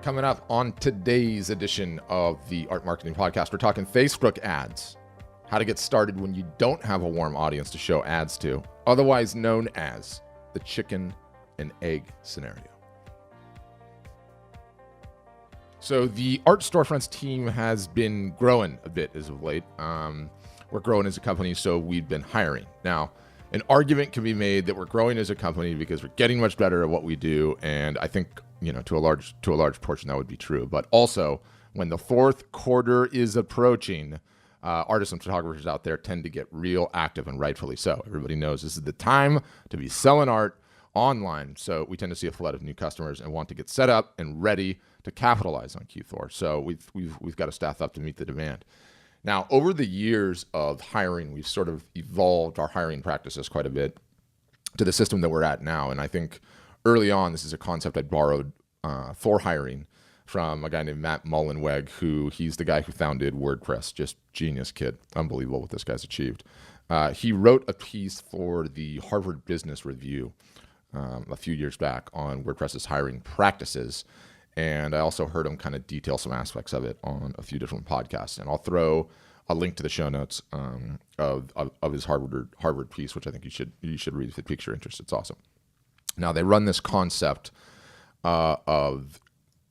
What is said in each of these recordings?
Coming up on today's edition of the Art Marketing Podcast, we're talking Facebook ads, how to get started when you don't have a warm audience to show ads to, otherwise known as the chicken and egg scenario. So the Art Storefronts team has been growing a bit as of late. We're growing as a company, so we've been hiring. Now, an argument can be made that we're growing as a company because we're getting much better at what we do, and I think, to a large portion that would be true. But also, when the fourth quarter is approaching, artists and photographers out there tend to get real active, and rightfully so. Everybody knows this is the time to be selling art online, so we tend to see a flood of new customers and want to get set up and ready to capitalize on Q4. So we've got to staff up to meet the demand. Now, over the years of hiring, we've sort of evolved our hiring practices quite a bit to the system that we're at now, and I think early on, this is a concept I borrowed for hiring from a guy named Matt Mullenweg, he's the guy who founded WordPress. Just genius kid. Unbelievable what this guy's achieved. He wrote a piece for the Harvard Business Review a few years back on WordPress's hiring practices. And I also heard him kind of detail some aspects of it on a few different podcasts. And I'll throw a link to the show notes of his Harvard piece, which I think you should read if it piques your interest. It's awesome. Now, they run this concept of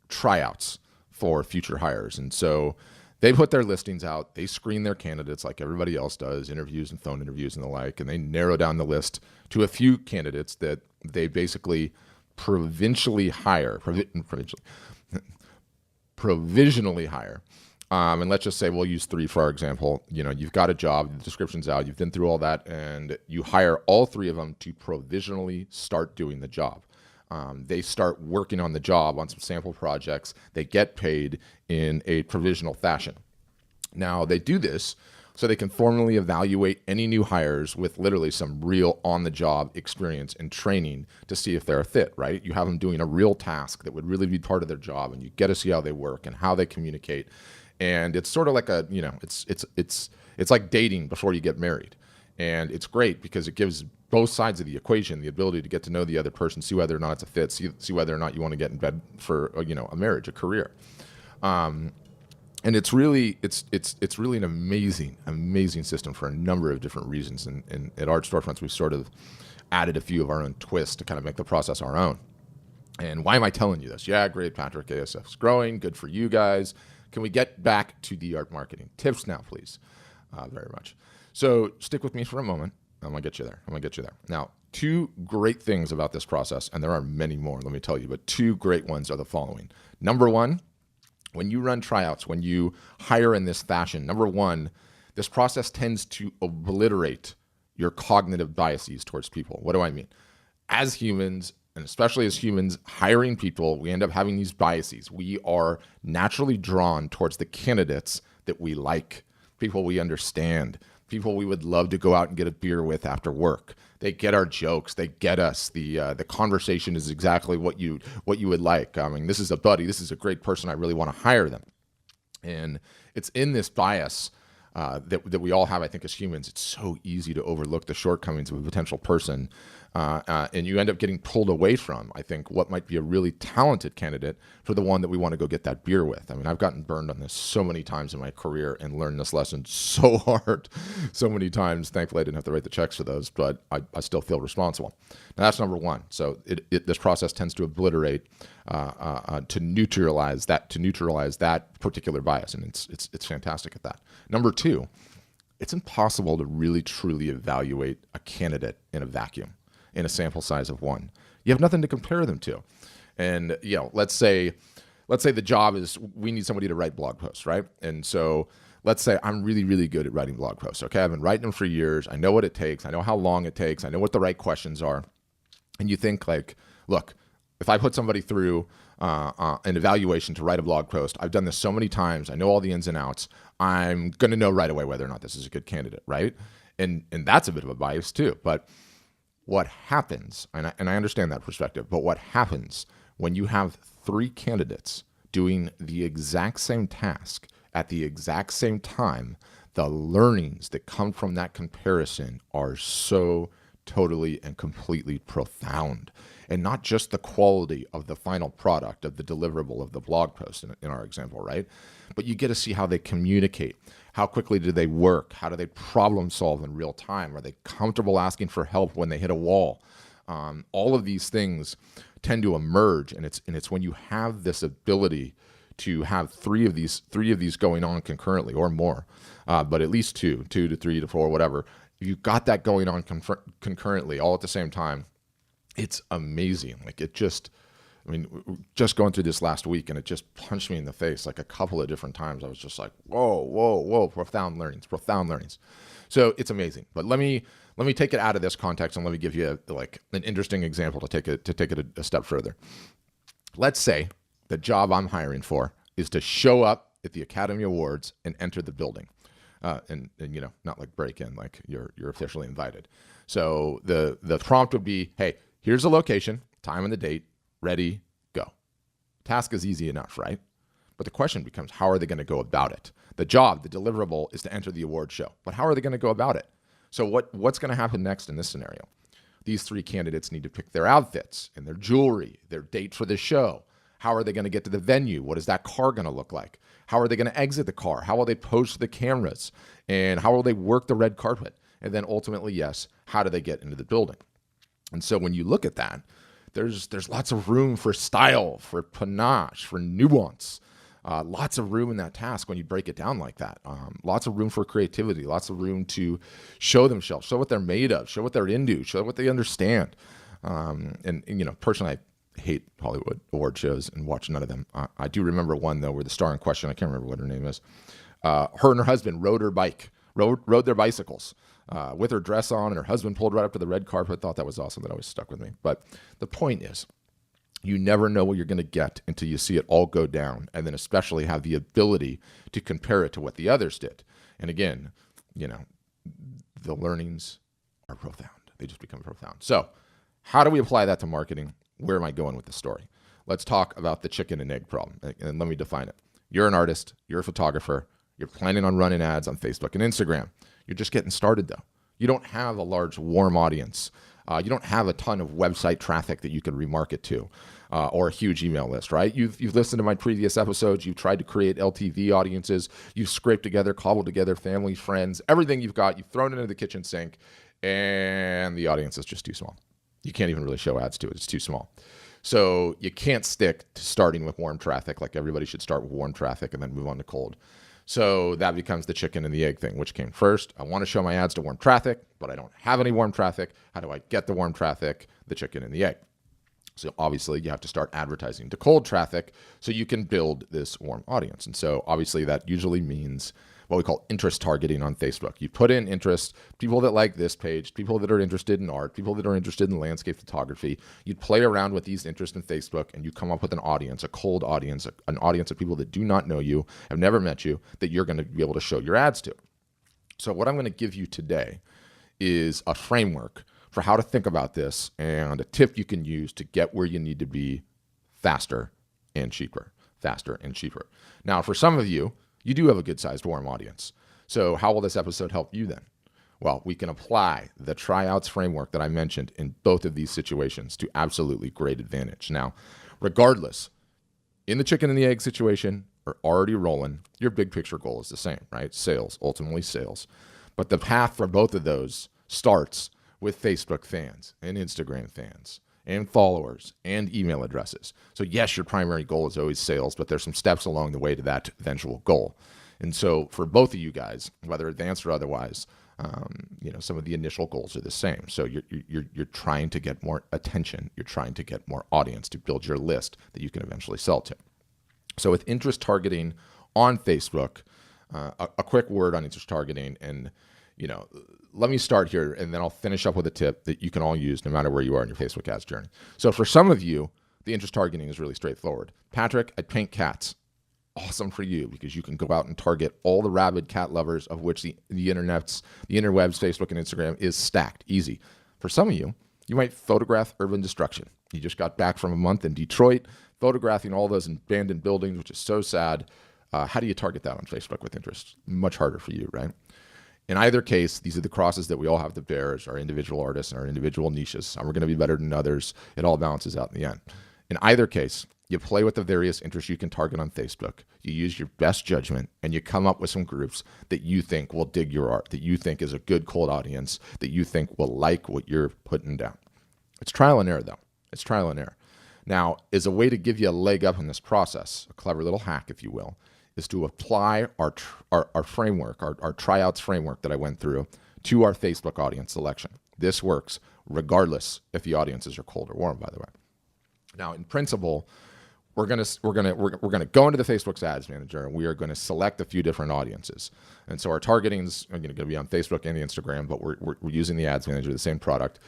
tryouts for future hires. And so they put their listings out, they screen their candidates like everybody else does, interviews and phone interviews and the like, and they narrow down the list to a few candidates that they basically provisionally hire. And let's just say we'll use 3 for our example. You've got a job, the description's out, you've been through all that, and you hire all 3 of them to provisionally start doing the job. They start working on the job on some sample projects. They get paid in a provisional fashion. Now, they do this so they can formally evaluate any new hires with literally some real on-the-job experience and training to see if they're a fit, right? You have them doing a real task that would really be part of their job, and you get to see how they work and how they communicate. And it's sort of like it's like dating before you get married. And it's great because it gives both sides of the equation the ability to get to know the other person, see whether or not it's a fit, see whether or not you want to get in bed for a marriage, a career. And it's really an amazing system for a number of different reasons. And at Art Storefronts, we've sort of added a few of our own twists to kind of make the process our own. And why am I telling you this? Yeah, great, Patrick. ASF's growing. Good for you guys. Can we get back to the art marketing tips now, please? Very much. So stick with me for a moment. I'm going to get you there. Now, 2 great things about this process, and there are many more, let me tell you, but 2 great ones are the following. Number 1, when you run tryouts, when you hire in this fashion, number 1, this process tends to obliterate your cognitive biases towards people. What do I mean? As humans, and especially as humans hiring people, we end up having these biases. We are naturally drawn towards the candidates that we like, people we understand, people we would love to go out and get a beer with after work. They get our jokes. They get us. The conversation is exactly what you would like. I mean, this is a buddy. This is a great person. I really want to hire them. And it's in this bias that we all have, I think, as humans. It's so easy to overlook the shortcomings of a potential person. And you end up getting pulled away from, I think, what might be a really talented candidate for the one that we want to go get that beer with. I mean, I've gotten burned on this so many times in my career and learned this lesson so hard so many times. Thankfully, I didn't have to write the checks for those, but I still feel responsible. Now, that's number 1. So this process tends to obliterate, to neutralize that particular bias, and it's fantastic at that. Number 2, it's impossible to really, truly evaluate a candidate in a vacuum, in a sample size of 1. You have nothing to compare them to. And, let's say the job is we need somebody to write blog posts, right? And so let's say I'm really, really good at writing blog posts, okay? I've been writing them for years. I know what it takes. I know how long it takes. I know what the right questions are. And you think like, look, if I put somebody through an evaluation to write a blog post, I've done this so many times. I know all the ins and outs. I'm going to know right away whether or not this is a good candidate, right? And that's a bit of a bias too. But what happens, and I understand that perspective, but what happens when you have 3 candidates doing the exact same task at the exact same time, the learnings that come from that comparison are so totally and completely profound. And not just the quality of the final product, of the deliverable of the blog post in our example, right? But you get to see how they communicate. How quickly do they work? How do they problem solve in real time? Are they comfortable asking for help when they hit a wall? All of these things tend to emerge, and it's when you have this ability to have three of these going on concurrently or more, but at least two to three to four, whatever. If you've got that going on concurrently all at the same time, it's amazing. Like just going through this last week, and it just punched me in the face like a couple of different times. I was just like, whoa, profound learnings. So it's amazing. But let me take it out of this context, and let me give you an interesting example to take it a step further. Let's say the job I'm hiring for is to show up at the Academy Awards and enter the building. And not like break in, like you're officially invited. So the prompt would be, hey, here's the location, time and the date, ready, go. Task is easy enough, right? But the question becomes, how are they going to go about it? The job, the deliverable, is to enter the award show. But how are they going to go about it? So what's going to happen next in this scenario? These three candidates need to pick their outfits and their jewelry, their date for the show. How are they going to get to the venue? What is that car going to look like? How are they going to exit the car? How will they pose the cameras? And how will they work the red carpet? And then ultimately, yes, how do they get into the building? And so when you look at that, there's lots of room for style, for panache, for nuance. Lots of room in that task when you break it down like that. Lots of room for creativity, lots of room to show themselves, show what they're made of, show what they're into, show what they understand. Personally, I hate Hollywood award shows and watch none of them. I do remember one, though, where the star in question, I can't remember what her name is, her and her husband rode their bicycles with her dress on, and her husband pulled right up to the red carpet. Thought that was awesome. That always stuck with me. But the point is, you never know what you're going to get until you see it all go down, and then especially have the ability to compare it to what the others did. And again, the learnings are profound. They just become profound. So how do we apply that to marketing? Where am I going with the story? Let's talk about the chicken and egg problem, and let me define it. You're an artist. You're a photographer. You're planning on running ads on Facebook and Instagram. You're just getting started, though. You don't have a large, warm audience. You don't have a ton of website traffic that you can remarket to, or a huge email list, right? You've listened to my previous episodes. You've tried to create LTV audiences. You've scraped together, cobbled together family, friends, everything you've got. You've thrown it into the kitchen sink, and the audience is just too small. You can't even really show ads to it. It's too small. So you can't stick to starting with warm traffic. Like everybody should start with warm traffic and then move on to cold. So that becomes the chicken and the egg thing. Which came first? I want to show my ads to warm traffic, but I don't have any warm traffic. How do I get the warm traffic? The chicken and the egg. So obviously you have to start advertising to cold traffic so you can build this warm audience. And so obviously that usually means what we call interest targeting on Facebook. You put in interest, people that like this page, people that are interested in art, people that are interested in landscape photography. You'd play around with these interests in Facebook, and you come up with an audience, a cold audience, an audience of people that do not know you, have never met you, that you're going to be able to show your ads to. So what I'm going to give you today is a framework for how to think about this and a tip you can use to get where you need to be faster and cheaper. Now, for some of you, you do have a good-sized warm audience. So how will this episode help you then? Well, we can apply the tryouts framework that I mentioned in both of these situations to absolutely great advantage. Now, regardless, in the chicken and the egg situation or already rolling, your big picture goal is the same, right? Sales, ultimately sales. But the path for both of those starts with Facebook fans and Instagram fans and followers and email addresses. So yes, your primary goal is always sales, but there's some steps along the way to that eventual goal. And so for both of you guys, whether advanced or otherwise, some of the initial goals are the same. So you're trying to get more attention. You're trying to get more audience to build your list that you can eventually sell to. So with interest targeting on Facebook, a quick word on interest targeting, and let me start here, and then I'll finish up with a tip that you can all use no matter where you are in your Facebook ads journey. So for some of you, the interest targeting is really straightforward. Patrick, I paint cats. Awesome for you, because you can go out and target all the rabid cat lovers, of which the interwebs, Facebook and Instagram is stacked. Easy. For some of you, you might photograph urban destruction. You just got back from a month in Detroit, photographing all those abandoned buildings, which is so sad. How do you target that on Facebook with interest? Much harder for you, right? In either case, these are the crosses that we all have to bear as our individual artists and our individual niches. Some are going to be better than others. It all balances out in the end. In either case, you play with the various interests you can target on Facebook. You use your best judgment, and you come up with some groups that you think will dig your art, that you think is a good cold audience, that you think will like what you're putting down. It's trial and error, though. It's trial and error. Now, as a way to give you a leg up in this process, a clever little hack, if you will, is to apply our framework, our tryouts framework that I went through to our Facebook audience selection. This works regardless if the audiences are cold or warm, by the way. Now, in principle, we're gonna go into the Facebook's ads manager, and we are going to select a few different audiences. And so our targeting's going to be on Facebook and the Instagram, but we're using the ads manager, the same product.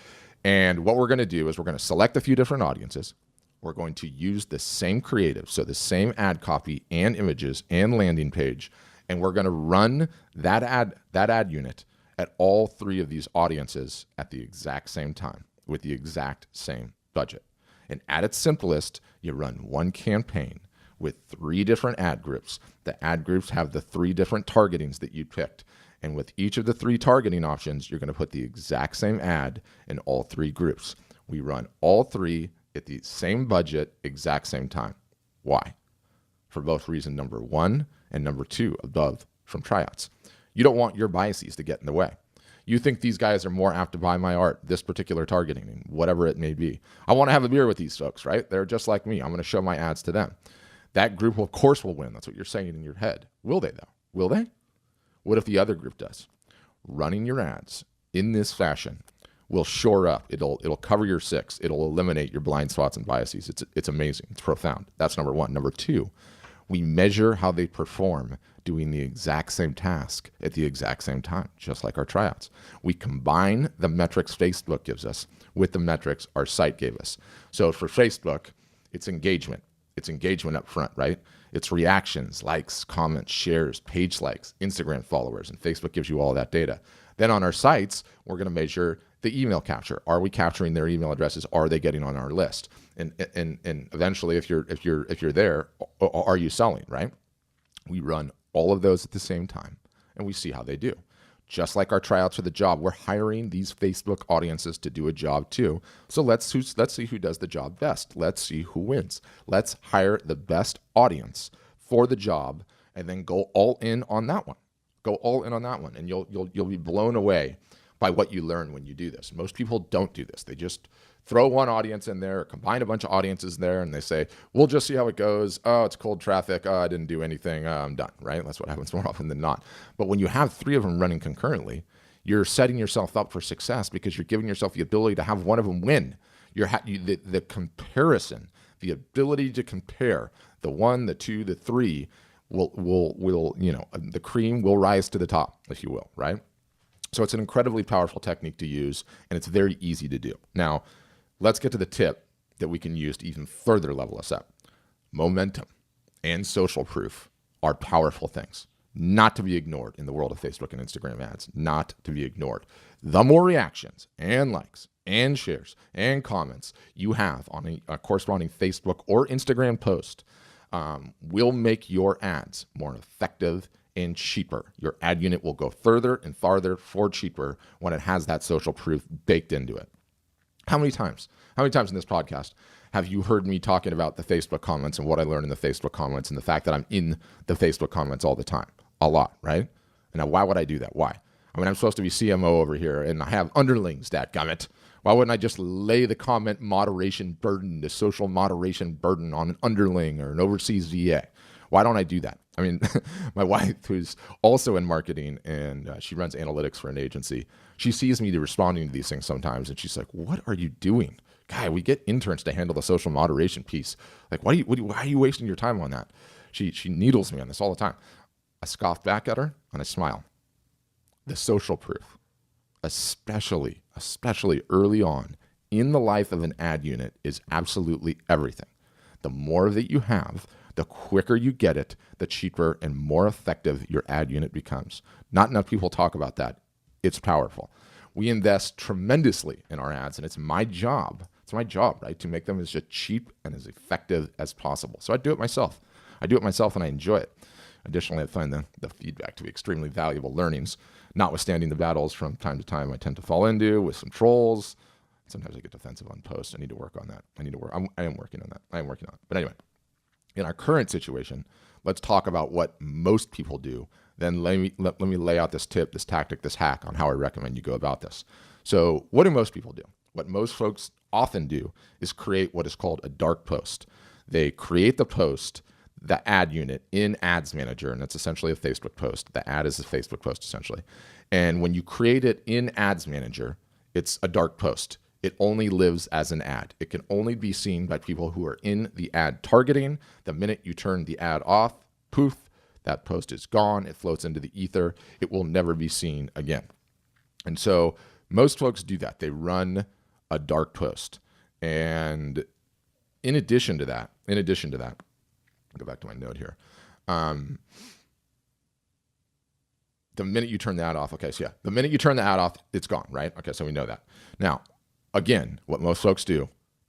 And what we're going to do is we're going to select a few different audiences. We're going to use the same creative, so the same ad copy and images and landing page, and we're going to run that ad unit at all three of these audiences at the exact same time with the exact same budget. And at its simplest, you run one campaign with 3 different ad groups. The ad groups have the 3 different targetings that you picked. And with each of the 3 targeting options, you're going to put the exact same ad in all 3 groups. We run all 3 at the same budget, exact same time. Why? For both reason number 1 and number 2 above from tryouts. You don't want your biases to get in the way. You think these guys are more apt to buy my art, this particular targeting, whatever it may be. I want to have a beer with these folks, right? They're just like me. I'm going to show my ads to them. That group, of course, will win. That's what you're saying in your head. Will they, though? Will they? What if the other group does? Running your ads in this fashion will shore up. It'll cover your 6. It'll eliminate your blind spots and biases. It's amazing. It's profound. That's number 1. Number 2, we measure how they perform doing the exact same task at the exact same time, just like our tryouts. We combine the metrics Facebook gives us with the metrics our site gave us. So for Facebook, it's engagement. It's engagement up front, right? It's reactions, likes, comments, shares, page likes, Instagram followers, and Facebook gives you all that data. Then on our sites, we're going to measure the email capture. Are we capturing their email addresses? Are they getting on our list? And eventually, if you're there, are you selling, right? We run all of those at the same time, and we see how they do. Just like our tryouts for the job, we're hiring these Facebook audiences to do a job too. So let's see who does the job best. Let's see who wins. Let's hire the best audience for the job, and then go all in on that one. Go all in on that one, and you'll be blown away by what you learn when you do this. Most people don't do this. They just throw one audience in there, or combine a bunch of audiences there, and they say, we'll just see how it goes. Oh, it's cold traffic. Oh, I didn't do anything. I'm done, right? That's what happens more often than not. But when you have 3 of them running concurrently, you're setting yourself up for success because you're giving yourself the ability to have one of them win. The comparison, the ability to compare the 1, the 2, the 3 will the cream will rise to the top, if you will, right? So it's an incredibly powerful technique to use, and it's very easy to do. Now, let's get to the tip that we can use to even further level us up. Momentum and social proof are powerful things, not to be ignored in the world of Facebook and Instagram ads, not to be ignored. The more reactions and likes and shares and comments you have on a corresponding Facebook or Instagram post will make your ads more effective and cheaper. Your ad unit will go further and farther for cheaper when it has that social proof baked into it. How many times in this podcast have you heard me talking about the Facebook comments and what I learned in the Facebook comments and the fact that I'm in the Facebook comments all the time? A lot, right? And now, why would I do that? Why? I mean, I'm supposed to be CMO over here, and I have underlings, dadgummit. Why wouldn't I just lay the comment moderation burden, the social moderation burden on an underling or an overseas VA? Why don't I do that? I mean, my wife, who's also in marketing, and she runs analytics for an agency, she sees me responding to these things sometimes, and she's like, what are you doing? Guy, we get interns to handle the social moderation piece. Like, why are you wasting your time on that? She needles me on this all the time. I scoff back at her, and I smile. The social proof, especially early on in the life of an ad unit, is absolutely everything. The more that you have, the quicker you get it, the cheaper and more effective your ad unit becomes. Not enough people talk about that. It's powerful. We invest tremendously in our ads, and it's my job. It's my job, right, to make them as cheap and as effective as possible. So I do it myself. And I enjoy it. Additionally, I find the feedback to be extremely valuable learnings, notwithstanding the battles from time to time I tend to fall into with some trolls. Sometimes I get defensive on posts. I need to work on that. I am working on that. I am working on it. But anyway, in our current situation, let's talk about what most people do. Then let me lay out this tip, this tactic, this hack on how I recommend you go about this. So what do most people do? What most folks often do is create what is called a dark post. They create the post, the ad unit in Ads Manager, and it's essentially a Facebook post. The ad is a Facebook post essentially. And when you create it in Ads Manager, it's a dark post. It only lives as an ad. It can only be seen by people who are in the ad targeting. The minute you turn the ad off, poof, that post is gone. It floats into the ether. It will never be seen again. And so most folks do that. They run a dark post. And in addition to that, I'll go back to my note here. The minute you turn the ad off, the minute you turn the ad off, it's gone, right? Okay, so we know that. Now, again, what most folks do,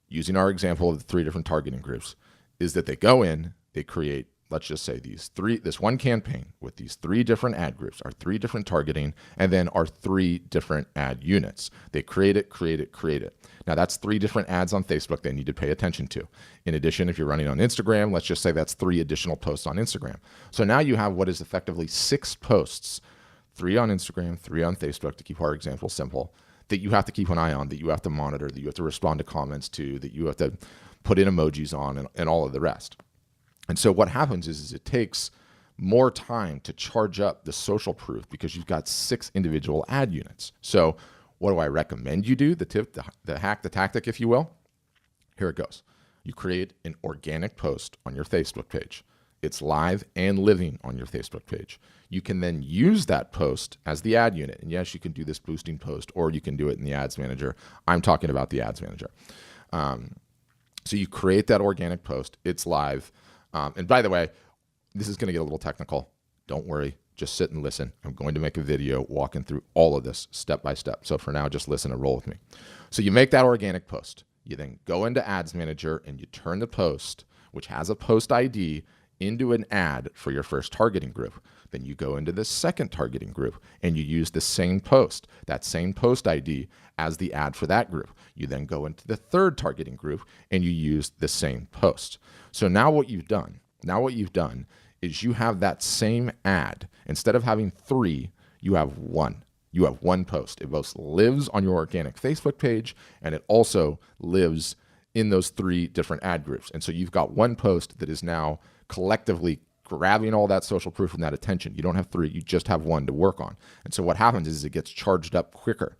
using our example of the 3 different targeting groups, is that they go in, they create, let's just say this one campaign with these 3 different ad groups, our 3 different targeting, and then our 3 different ad units. They create it. Now that's 3 different ads on Facebook they need to pay attention to. In addition, if you're running on Instagram, let's just say that's 3 additional posts on Instagram. So now you have what is effectively 6 posts, 3 on Instagram, 3 on Facebook, to keep our example simple, that you have to keep an eye on, that you have to monitor, that you have to respond to comments to, that you have to put in emojis on, and all of the rest. And so what happens is it takes more time to charge up the social proof because you've got 6 individual ad units. So what do I recommend you do? The tip, the hack, the tactic, if you will. Here it goes. You create an organic post on your Facebook page. It's live and living on your Facebook page. You can then use that post as the ad unit. And yes, you can do this boosting post, or you can do it in the Ads Manager. I'm talking about the Ads Manager. So you create that organic post. It's live. And by the way, this is going to get a little technical. Don't worry. Just sit and listen. I'm going to make a video walking through all of this step by step. So for now, just listen and roll with me. So you make that organic post. You then go into Ads Manager and you turn the post, which has a post ID, into an ad for your first targeting group. Then you go into the second targeting group and you use the same post, that same post ID, as the ad for that group. You then go into the third targeting group and you use the same post. So now what you've done is you have that same ad. Instead of having 3, you have 1. You have 1 post. It both lives on your organic Facebook page and it also lives in those 3 different ad groups. And so you've got 1 post that is now collectively grabbing all that social proof and that attention. You don't have 3, you just have 1 to work on. And so what happens is it gets charged up quicker.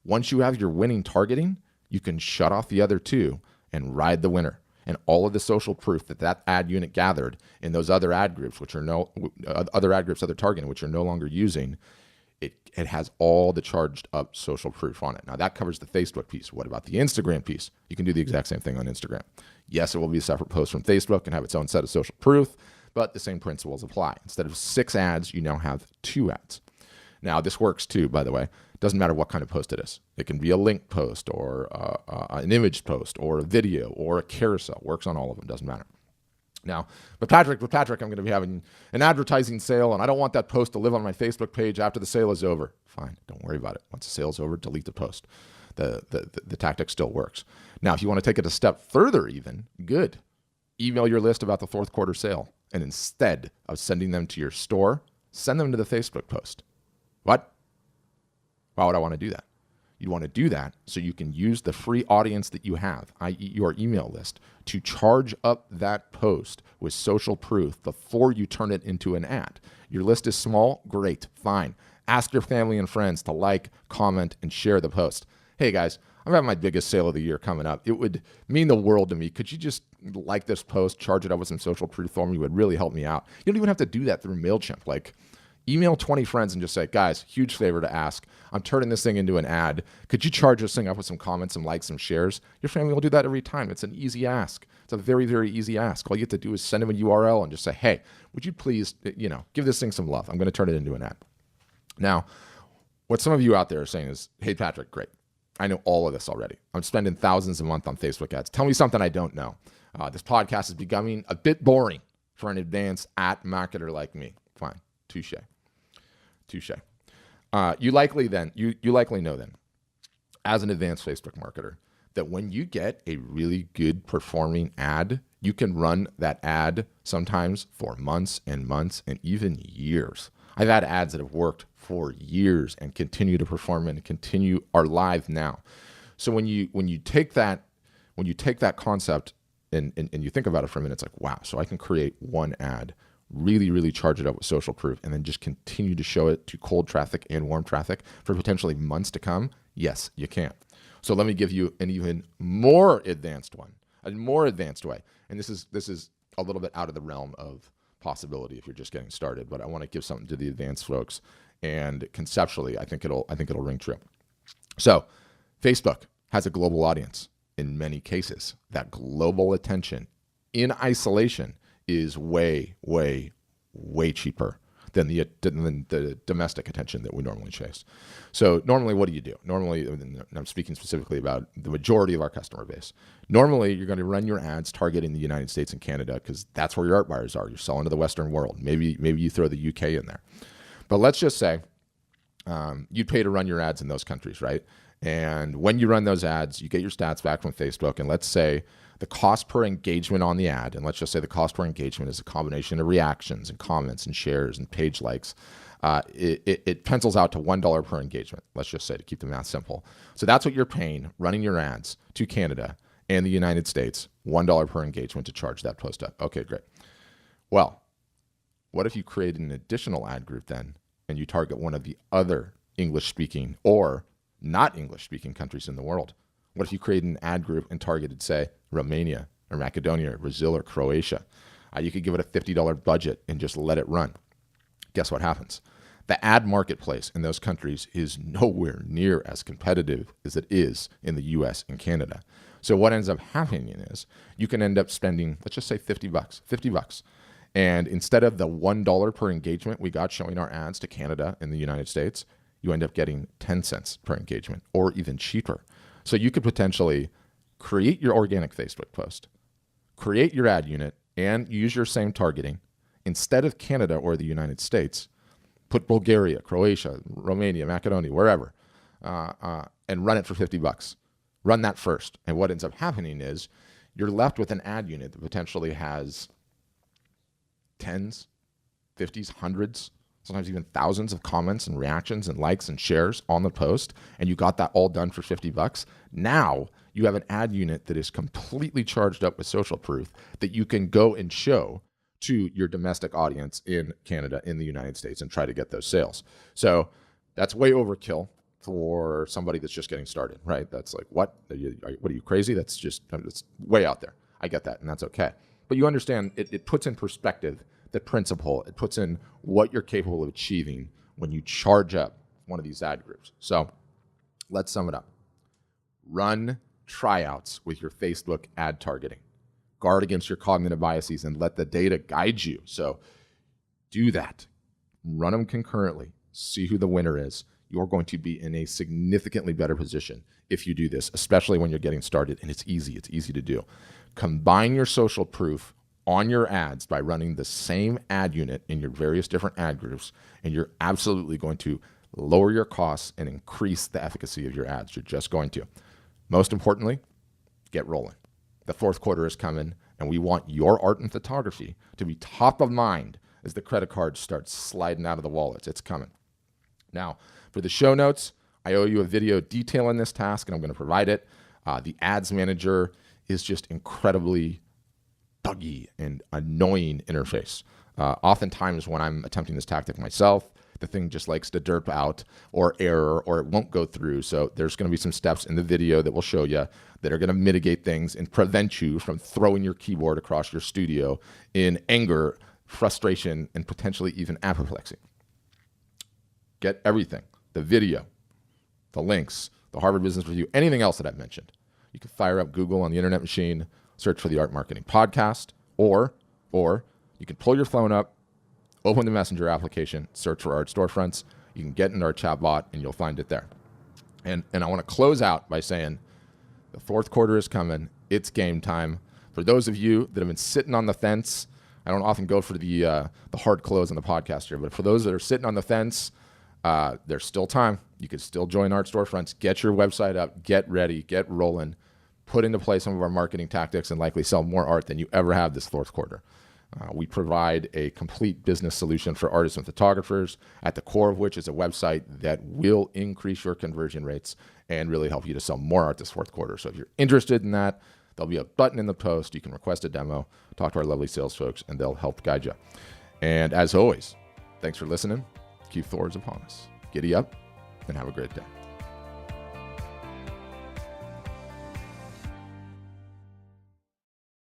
Once you have your winning targeting, you can shut off the other 2 and ride the winner. And all of the social proof that ad unit gathered in those other ad groups, other targeting, which you're no longer using, it has all the charged up social proof on it. Now that covers the Facebook piece. What about the Instagram piece? You can do the exact same thing on Instagram. Yes, it will be a separate post from Facebook and have its own set of social proof, but the same principles apply. Instead of 6 ads, you now have 2 ads. Now this works too, by the way. It doesn't matter what kind of post it is. It can be a link post or an image post or a video or a carousel. Works on all of them, doesn't matter. Now, with Patrick, I'm going to be having an advertising sale, and I don't want that post to live on my Facebook page after the sale is over. Fine, don't worry about it. Once the sale's over, delete the post. The tactic still works. Now, if you want to take it a step further even, good. Email your list about the 4th quarter sale, and instead of sending them to your store, send them to the Facebook post. What? Why would I want to do that? You want to do that so you can use the free audience that you have, i.e. your email list, to charge up that post with social proof before you turn it into an ad. Your list is small? Great, fine. Ask your family and friends to like, comment, and share the post. Hey guys, I'm having my biggest sale of the year coming up. It would mean the world to me. Could you just like this post, charge it up with some social proof for me? It would really help me out. You don't even have to do that through MailChimp. Email 20 friends and just say, guys, huge favor to ask. I'm turning this thing into an ad. Could you charge this thing up with some comments, some likes, some shares? Your family will do that every time. It's an easy ask. It's a very, very easy ask. All you have to do is send them a URL and just say, hey, would you please, give this thing some love. I'm going to turn it into an ad. Now, what some of you out there are saying is, hey, Patrick, great. I know all of this already. I'm spending thousands a month on Facebook ads. Tell me something I don't know. This podcast is becoming a bit boring for an advanced marketer like me. Fine. Touche. You likely know then, as an advanced Facebook marketer, that when you get a really good performing ad, you can run that ad sometimes for months and months and even years. I've had ads that have worked for years and continue to perform and are live now. So when you take that concept and you think about it for a minute, it's like, wow, so I can create one ad, really, really charge it up with social proof, and then just continue to show it to cold traffic and warm traffic for potentially months to come? Yes, you can. So let me give you an even more advanced one, a more advanced way. And this is a little bit out of the realm of possibility if you're just getting started, but I want to give something to the advanced folks. And conceptually, I think it'll ring true. So Facebook has a global audience in many cases. That global attention in isolation is way, way, way cheaper than the domestic attention that we normally chase. So normally, what do you do? Normally, and I'm speaking specifically about the majority of our customer base. Normally, you're going to run your ads targeting the United States and Canada because that's where your art buyers are. You're selling to the Western world. Maybe you throw the UK in there. But let's just say you'd pay to run your ads in those countries, right? And when you run those ads, you get your stats back from Facebook, and let's say the cost per engagement on the ad, and let's just say the cost per engagement is a combination of reactions and comments and shares and page likes. It pencils out to $1 per engagement, let's just say, to keep the math simple. So that's what you're paying running your ads to Canada and the United States, $1 per engagement to charge that post up. Okay, great. Well, what if you created an additional ad group then, and you target one of the other English-speaking or not English-speaking countries in the world? What if you created an ad group and targeted, say, Romania or Macedonia or Brazil or Croatia? You could give it a $50 budget and just let it run. Guess what happens? The ad marketplace in those countries is nowhere near as competitive as it is in the US and Canada. So what ends up happening is you can end up spending, let's just say $50. And instead of the $1 per engagement we got showing our ads to Canada and the United States, you end up getting 10 cents per engagement or even cheaper. So you could potentially create your organic Facebook post, create your ad unit, and use your same targeting. Instead of Canada or the United States, put Bulgaria, Croatia, Romania, Macedonia, wherever, and run it for $50. Run that first. And what ends up happening is you're left with an ad unit that potentially has tens, 50s, hundreds, sometimes even thousands of comments and reactions and likes and shares on the post, and you got that all done for $50. Now you have an ad unit that is completely charged up with social proof that you can go and show to your domestic audience in Canada, in the United States, and try to get those sales. So that's way overkill for somebody that's just getting started, right? That's like, what are you crazy? That's way out there. I get that, and that's okay. But you understand, it puts in perspective the principle. It puts in what you're capable of achieving when you charge up one of these ad groups. So let's sum it up. Run tryouts with your Facebook ad targeting. Guard against your cognitive biases and let the data guide you. So do that. Run them concurrently. See who the winner is. You're going to be in a significantly better position if you do this, especially when you're getting started, and it's easy. It's easy to do. Combine your social proof on your ads by running the same ad unit in your various different ad groups, and you're absolutely going to lower your costs and increase the efficacy of your ads. You're just going to. Most importantly, get rolling. The fourth quarter is coming, and we want your art and photography to be top of mind as the credit cards start sliding out of the wallets. It's coming. Now, for the show notes, I owe you a video detailing this task, and I'm going to provide it. The ads manager is just incredibly buggy and annoying interface. Oftentimes when I'm attempting this tactic myself, the thing just likes to derp out or error, or it won't go through. So there's going to be some steps in the video that will show you that are going to mitigate things and prevent you from throwing your keyboard across your studio in anger, frustration, and potentially even apoplexy. Get everything, the video, the links, the Harvard Business Review, anything else that I've mentioned. You can fire up Google on the internet machine, search for the Art Marketing Podcast, or you can pull your phone up, open the Messenger application, search for Art Storefronts. You can get in our chat bot, and you'll find it there. And I want to close out by saying the fourth quarter is coming. It's game time. For those of you that have been sitting on the fence I don't often go for the hard close on the podcast here, but for those that are sitting on the fence, there's still time. You can still join Art Storefronts. Get your website up. Get ready. Get rolling. Put into place some of our marketing tactics and likely sell more art than you ever have this fourth quarter. We provide a complete business solution for artists and photographers, at the core of which is a website that will increase your conversion rates and really help you to sell more art this fourth quarter. So if you're interested in that, there'll be a button in the post. You can request a demo, talk to our lovely sales folks, and they'll help guide you. And as always, thanks for listening. Q4 is upon us. Giddy up and have a great day.